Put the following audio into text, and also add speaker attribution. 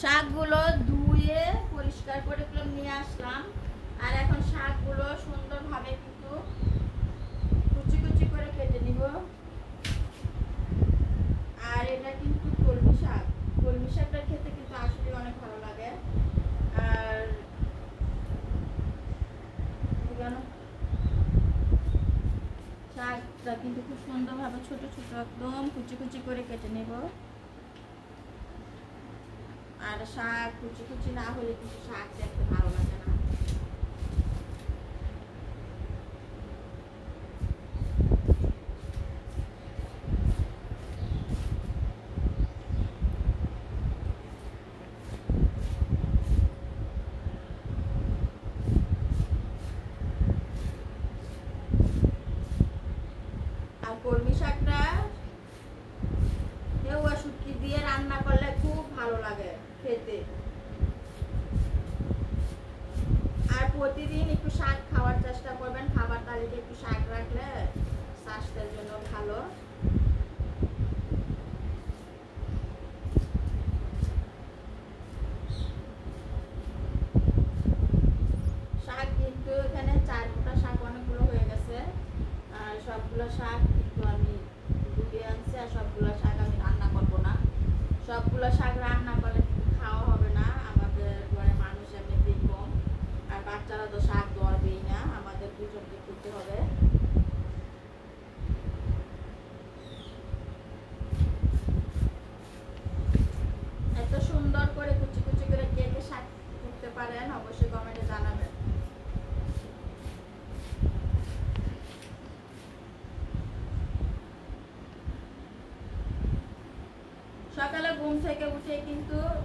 Speaker 1: শাকগুলো ধুয়ে পরিষ্কার করে নিয়ে আসলাম। আর এখন শাকগুলো সুন্দরভাবে কিন্তু কুচি কুচি করে কেটে নিব। আর এটা কিন্তু কলমি শাক। কলমি শাকটা খেতে কিন্তু আসলে অনেক ভালো লাগে। আর শাকটা কিন্তু খুব সুন্দরভাবে ছোট ছোট একদম কুচি কুচি করে কেটে নেব। আর শাক কুচি কুচি না হলে কিন্তু শাক দেখতে ভালো লাগে না। আর কলমি শাকটা নেউয়া শুটকি দিয়ে রান্না করলে খুব ভালো লাগে খেতে। আর প্রতিদিন একটু শাক খাওয়ার চেষ্টা করবেন। খাবার তালিকায় একটু শাক রাখলে স্বাস্থ্যের জন্য ভালো। শাক কিন্তু এখানে 4 কোটা শাক অনেকগুলো হয়ে গেছে। আর সবগুলো শাক কিন্তু আমি ধুয়ে আনছি। আর সবগুলো শাক আমি রান্না করব না। সবগুলো শাক রান্না করলে কিন্তু খাওয়া হবে না। আমাদের ঘরে মানুষ এমনিতেই কম। আর বাচ্চারা তো শাক ধরবেই না, আমাদের দুজনকে খেতে হবে। এত সুন্দর করে কুচি কুচি করে কে কে শাক করতে পারেন অবশ্যই কমেন্টে জানাবেন। সকালে ঘুম থেকে উঠে কিন্তু